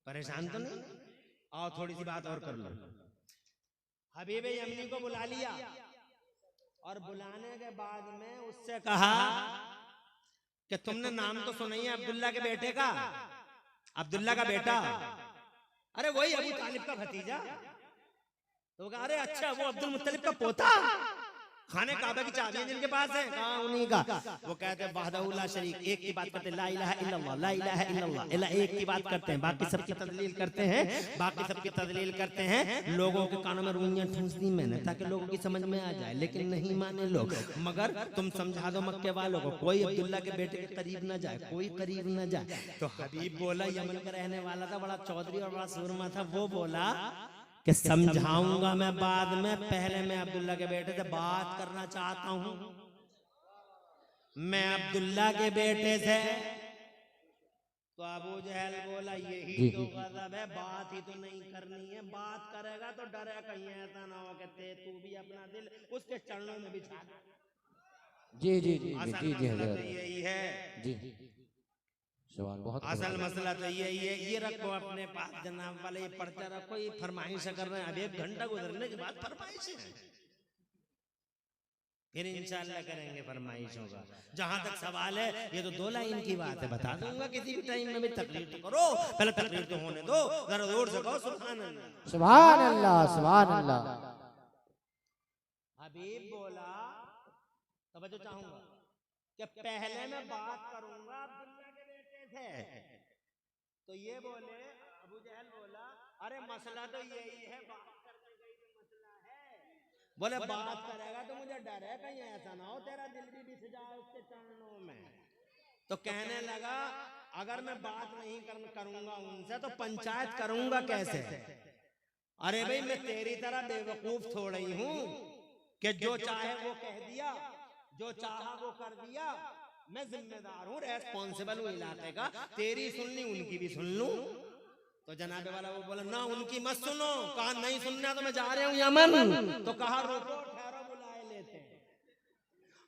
परेशान तो नहीं? आओ थोड़ी सी बात और कर लो। हबीब यमनी को बुला लिया और बुलाने के बाद में उससे कहा कि तुमने नाम तो सुना ही है अब्दुल्ला के बेटे का, अब्दुल्ला का बेटा, अरे वही अबू तालिब का भतीजा। तो कहा अरे अच्छा वो अब्दुल मुत्तलिब का पोता, खाने काबा की चाबियां जिनके पास है, कहा उन्हीं का। वो कहते हैं वहदहू ला शरीक, एक की बात करते हैं, ला इलाहा इल्लल्लाह, ला इलाहा इल्लल्लाह, इला एक की बात करते हैं, बाकी सबकी तदलील करते हैं, बाकी सबकी तदलील करते हैं। लोगों के कानों में रूंगियां ठूंस दी मैंने ताकि लोगों की समझ में आ जाए, लेकिन नहीं माने लोग। मगर तुम समझा दो मक्के वालों को, कोई अब्दुल्ला के बेटे के करीब न जाए, कोई करीब न जाए। तो हबीब बोला, यमन का रहने वाला था, बड़ा चौधरी और बड़ा सूरमा था, वो बोला कि समझाऊंगा मैं बाद में, पहले मैं अब्दुल्ला के बेटे से बात करना चाहता हूं। मैं अब्दुल्ला के बेटे से। तो अबू जहल बोला यही तो गजब है, बात ही तो नहीं करनी है, बात करेगा तो डरे कहीं ऐसा ना हो कि तू भी अपना दिल उसके चरणों में बिछा दे। जी जी जी जी जी यही है जी। बहुत असल मसला तो यही है। ये रखो अपने पास जनाब वाले, ये पर्चा रखो, ये फरमाइश कर रहे हैं। अब 1 घंटा गुजरने के बाद फरमाइश है, फिर इंशाल्लाह करेंगे फरमाइशों का। जहां तक सवाल है, ये तो 2 लाइन की बात है, बता दूंगा किसी भी टाइम में भी। तकरीर तो करो, पहले तकरीर तो होने दो, जरा जोर से कहो सुभान अल्लाह, सुभान अल्लाह, सुभान अल्लाह। हबीब बोला, तवज्जो चाहूंगा कि पहले मैं बात करूंगा अब्दुल्ला के बेटे से। तो ये बोले, अबू जहल बोला अरे मसला तो यही है, बात करने का ही तो मसला है। बोले बात करेगा तो मुझे डर है कहीं ऐसा ना हो तेरा दिल भी बिछ जाए उसके चरणों में। तो कहने लगा अगर मैं बात नहीं करूंगा उनसे तो पंचायत करूंगा कैसे? अरे भाई मैं तेरी तरह बेवकूफ थोड़ा ही हूं कि जो चाहे वो कह दिया, जो चाहा वो कर दिया। मैं जिम्मेदार हूँ, रेस्पॉन्सिबल हूँ इलाके का, तेरी सुन ली उनकी भी सुन लूं। तो जनाबे वाला वो बोला ना उनकी मत सुनो, कहा नहीं सुनना तो मैं जा रहा हूँ यमन। तो कहा रुको ठहरो बुलाए लेते हैं।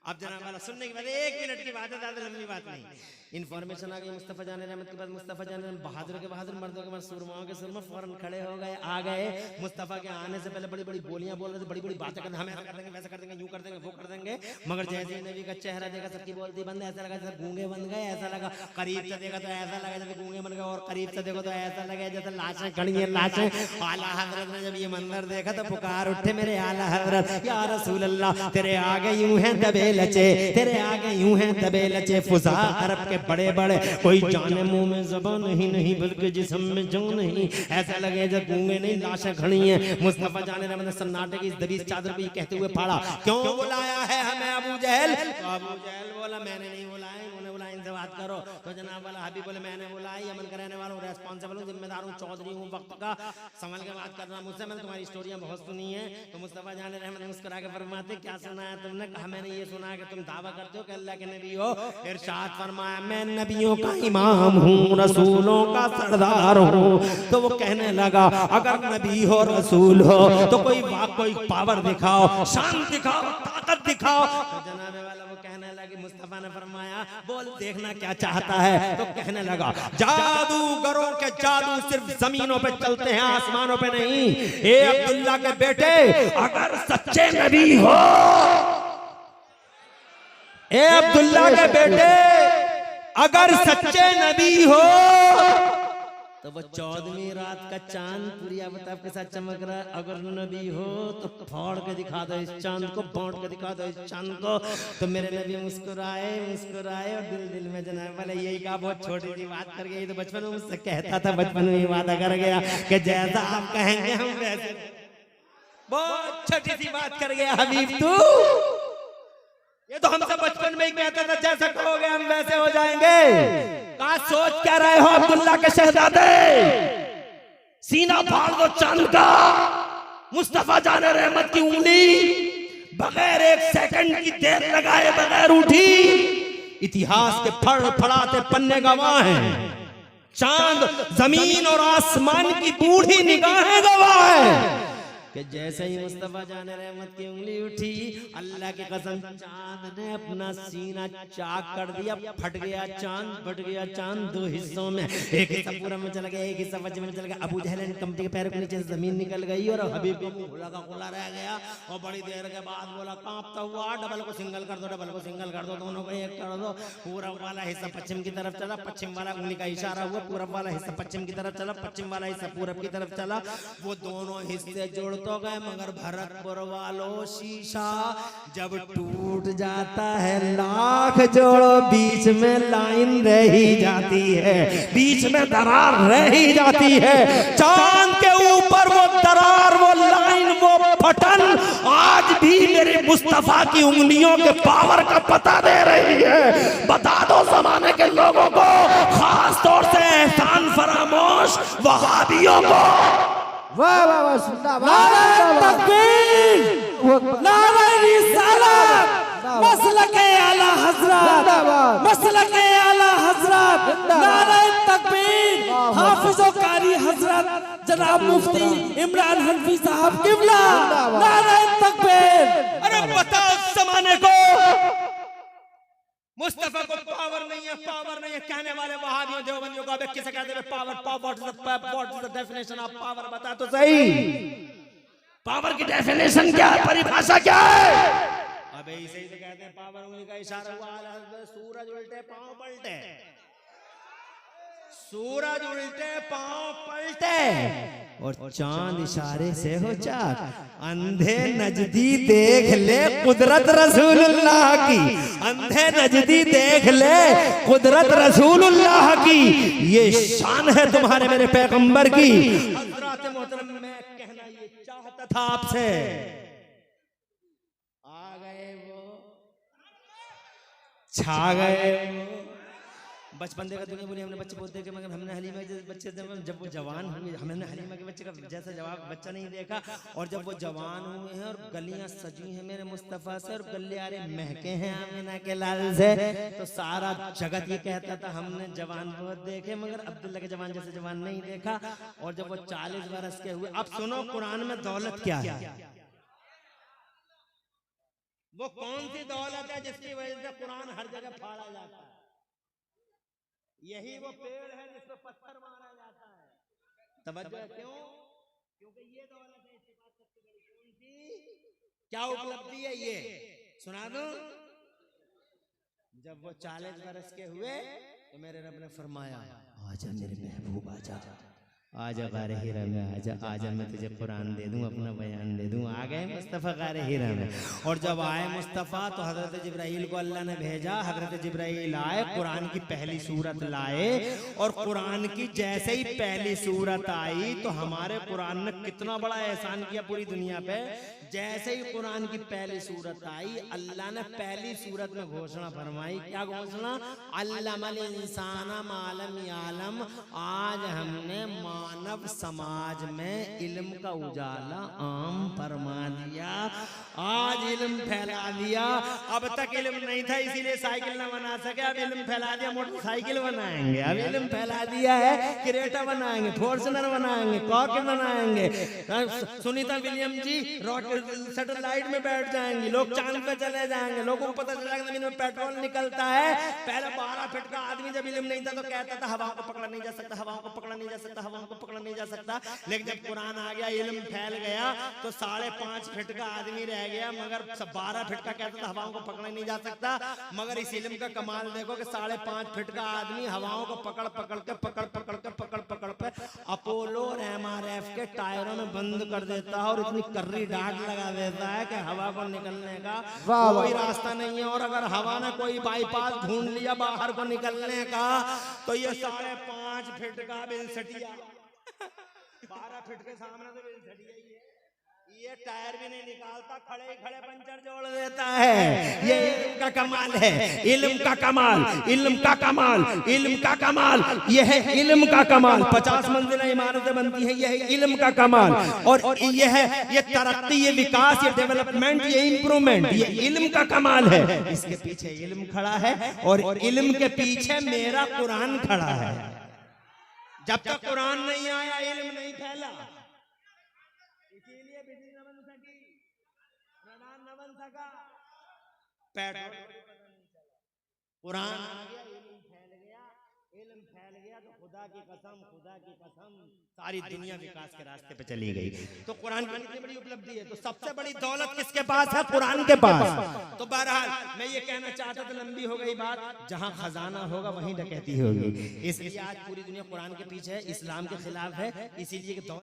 अब जनाब वाला सुनने के बाद 1 मिनट की बात है, ज्यादा लंबी बात नहीं। इन्फॉर्मेशन आ गई मुस्तफा जान रहमत के बाद, मुस्तफा जान बहादुर के बहादुर, मर्दों के बाद सुरमाओं के सुरमा फौरन खड़े हो गए, आ गए। मुस्तफा के आने से पहले बड़ी बड़ी बोलियां बोल रहे थे, बड़ी बड़ी बातें करते, हम ऐसा कर देंगे, वैसा कर देंगे, यूं कर देंगे, वो कर देंगे। मगर जैसे नबी का चेहरा देखा सबकी बोलती बंद, ऐसा लगा जैसे गूंगे बन गए, ऐसा लगा। करीब से देखा तो ऐसा लगा जैसे गूंगे बन गए, और करीब से देखो तो ऐसा लगा जैसे लाशें खड़ी हैं, लाशें। आला हजरत ने जब ये मंजर देखा तो पुकार उठे मेरे आला हजरत, या रसूल अल्लाह तेरे आगे यूं हैं दबे लचे, तेरे आगे यूं हैं दबे लचे, फुसा अरब के बड़े बड़े, कोई जाने मुंह में ज़बान नहीं बल्कि जिस्म में जान नहीं, ऐसा लगे जब गूंगे नहीं लाशें खड़ी हैं। मुस्तफा जाने रहमत सन्नाटे की दबीज चादर पे कहते हुए फाड़ा, क्यों बुलाया है हमें अबू जहल? तो अबू जहल बोला मैंने नहीं बुलाया, उन्होंने बुलाया, इनसे बात करो। तो जनाब वाला हबीब बोले मैंने बुलाया, यमन का रहने वाला हूँ, रेस्पॉन्सिबल हूँ, जिम्मेदार हूँ, चौधरी हूँ वक्त का, संभल के बात करना मुझसे, मैंने तुम्हारी स्टोरियां बहुत सुनी है। तो मुस्तफा जाने रहमत मुस्कुरा के फरमाते क्या सुना है तुमने? कहा मैंने ये सुना है कि तुम दावा करते हो कि अल्लाह के नबी हो। इरशाद फरमाया मैं नबियों का इमाम हूँ, रसूलों का सरदार हूँ। तो वो कहने लगा अगर नबी हो रसूल हो तो कोई पावर दिखाओ, शान दिखाओ, ताकत दिखाओ। तो जनाबे वाला वो कहने लगे, मुस्तफा ने फरमाया बोल देखना क्या चाहता है? तो कहने लगा जादूगरों के जादू सिर्फ जमीनों पे चलते हैं, आसमानों पे नहीं। ए अब्दुल्ला के बेटे अगर सच्चे नबी हो, ए अब्दुल्ला के बेटे अगर सच्चे नबी हो, तो वो 14वीं रात का चांद पूरी आफताब के साथ चमक रहा है। अगर नबी हो तो फाड़ के दिखा दो इस चांद को, बांट के दिखा दो इस चांद को। तो मेरे नबी मुस्कुराए मुस्कुराए और दिल दिल में जनाब वाले यही कहा, बहुत छोटी सी बात कर गई। तो बचपन में मुझसे कहता था, बचपन में ये वादा कर गया कि जैसा आप कहेंगे हम वैसे। बहुत छोटी सी बात कर गया हबीब तू, ये तो हमसे बचपन में ही कहता था जैसा कहोगे हम वैसे हो जाएंगे। कहा सोच क्या रहे हो अब्दुल्ला के शहजादे, सीना फाड़ दो चांद का। मुस्तफा जाने रहमत की उंगली बगैर 1 सेकंड की देर लगाए बगैर उठी। इतिहास के फड़फड़ाते पन्ने गवाह हैं, चांद जमीन और आसमान की बूढ़ी निगाहें गवाह है कि जैसे ही मुस्तफा जान रहमत की उंगली उठी, अल्लाह की कसम चांद ने अपना सीना चाक कर दिया, फट गया चांद, फट गया चांद दो हिस्सों में, एक हिस्सा पूरा में चला गया, एक हिस्सा वजह में चला गया। अबू जहल कंपनी के पैरों के नीचे से जमीन निकल गई और हबीब का मुंह खुला का खुला रह गया। और बड़ी देर के बाद बोला कांपता हुआ, डबल को सिंगल कर दो, डबल को सिंगल कर दो, दोनों को एक कर दो। पूरब वाला हिस्सा पश्चिम की तरफ चला, पश्चिम वाला उंगली का इशारा हुआ, पूरब वाला हिस्सा पश्चिम की तरफ चला, पश्चिम वाला हिस्सा पूरब की तरफ चला। वो दोनों हिस्से जुड़ तो गए, मगर भरतपुर वालों शीशा जब टूट जाता है, लाख जोड़ो बीच में लाइन रह ही जाती है, बीच में दरार रह ही जाती है। चांद के ऊपर वो दरार, वो लाइन, वो फटन आज भी मेरे मुस्तफा की उंगलियों के पावर का पता दे रही है। बता दो जमाने के लोगों को, खास तौर से एहसान फरामोश वहाबियों को। वाह वाह वाह, जिंदाबाद, नारे तकबीर, नारे रिसालत, मसलके आला हजरत, मसलके आला हजरत, नारे तकबीर, हाफिज़ो कारी हजरत जनाब मुफ्ती इमरान हनफी साहब किबला, नारे तकबीर। अरे बताओ जमाने को, मुस्तफा को पावर नहीं है, पावर नहीं है कहने वाले वहाबियों देवबंदियों को, अबे किसे कहते हैं power? What is the definition of power? बता तो सही, पावर की डेफिनेशन क्या है, परिभाषा क्या है? अबे इसे ही कहते हैं पावर, उंगली का इशारा हुआ, सूरज उल्टे पांव पलटे, सूरज उल्टे पांव पलटे और चांद इशारे से हो चाक। अंधे नजदी देख ले कुदरत रसूलुल्लाह की, अंधे नजदी देख ले कुदरत रसूलुल्लाह की, ये शान है तुम्हारे मेरे पैगंबर की। हज़रात मोहतरम, मैं कहना ये चाहता था आपसे, आ गए वो, छा गए वो। बचपन देखा दुनिया बोली, हमने बच्चे बहुत देखे, मगर हमने हलीमा के बच्चे जब वो जवान हुए, हमने हलीमा के बच्चे का जैसा जवाब बच्चा नहीं देखा। और जब वो जवान हुए हैं और गलियां सजी हैं मेरे मुस्तफ़ा से और गलियारे महके हैं आमिना के लाल से, तो सारा जगत ये कहता था हमने जवान बहुत देखे, मगर अब्दुल्ला के जवान जैसे जवान नहीं देखा। और जब वो 40 बरस के हुए, अब सुनो कुरान में दौलत क्या है, वो कौन सी दौलत है जिसकी वजह से कुरान हर जगह फाड़ा जाता है? यही वो पेड़ है जिस पर पत्थर मारा जाता है। तवज्जो है, क्यों? क्योंकि ये दौलत है। इसके पास सबसे बड़ी कौन सी क्या उपलब्धि है, ये सुना दूं। जब वो 40 बरस के हुए तो मेरे रब ने फरमाया, आजा मेरे महबूब, आजा आजा गारे हीरा में, आजा आजा, मैं तुझे कुरान दे दूं, अपना बयान दे दूं। आ गए मुस्तफ़ा गारे हीरा में। और जब आए मुस्तफ़ा तो हज़रत जिब्राइल को अल्लाह ने भेजा। हज़रत जिब्राइल आए, कुरान की पहली सूरत लाए, और कुरान की जैसे ही पहली सूरत आई तो हमारे कुरान ने कितना बड़ा एहसान किया पूरी दुनिया पे। जैसे ही कुरान की पहली सूरत आई, अल्लाह ने पहली सूरत में घोषणा फरमाई। क्या घोषणा? अल्लमल इंसाना मालम यालम। आज हमने मानव समाज में इल्म का उजाला आम फरमा दिया, आज इल्म फैला दिया। अब तक इल्म नहीं था इसीलिए साइकिल ना बना सके, अब इल्म फैला दिया, मोटरसाइकिल बनाएंगे। अब इल्म फैला दिया है, क्रेटा बनाएंगे, फॉर्च्यूनर बनाएंगे, कॉकेट बनाएंगे। सुनीता विलियम जी रॉकेट सैटेलाइट में बैठ जाएंगी, लोग चांद पे चले जाएंगे, लोगों को पता चला जमीन में पेट्रोल निकलता है। पहले 12 फीट का आदमी जब इल्म नहीं था तो कहता था हवाओं को पकड़ा नहीं जा सकता, हवाओं को पकड़ा नहीं जा सकता, हवाओं को पकड़ा नहीं जा सकता। लेकिन जब कुरान आ गया, इल्म फैल गया, तो 5.5 फीट का आदमी रह गया, मगर 12 फीट का कहता था हवाओं को पकड़ा नहीं जा सकता। मगर इस इल्म का कमाल देखो कि 5.5 फीट का आदमी हवाओं को पकड़ पकड़ के अपोलो और MRF के टायरों में बंद कर देता है और इतनी कर्री डांट लगा देता है कि हवा को निकलने का कोई रास्ता नहीं है। और अगर हवा ने कोई बाईपास ढूंढ लिया बाहर को निकलने का, तो ये 5.5 फीट का बिलसटिया 12 फीट के सामने तो बिलसटिया ही है, ये टायर भी नहीं निकालता, खड़े खड़े पंचर जोड़ देता है। ये इल्म का कमाल है, इल्म का कमाल, इल्म का कमाल, इल्म का कमाल, ये है इल्म का कमाल। 50 मंजिला इमारतें बनती हैं, ये है इल्म का कमाल। और ये है ये तरक्की, ये विकास, ये डेवलपमेंट, ये इंप्रूवमेंट, ये इल्म का कमाल है। इसके पीछे इल्म खड़ा है और इल्म के पीछे मेरा कुरान खड़ा है। जब तक कुरान नहीं आया इल्म नहीं फैला। इसीलिए सका, पेट्रोल भी पता नहीं चला। कुरान आ गया, इल्म फैल गया तो खुदा की कसम सारी दुनिया विकास के रास्ते पे चली गई। तो कुरान की कितनी बड़ी उपलब्धि है। तो सबसे बड़ी दौलत किसके पास है? कुरान के पास। तो बहरहाल मैं ये कहना चाहता था, लंबी हो गई बात, जहां खजाना होगा वहीं डकैती होगी। इसलिए आज पूरी दुनिया कुरान के पीछे है, इस्लाम के खिलाफ है, इसीलिए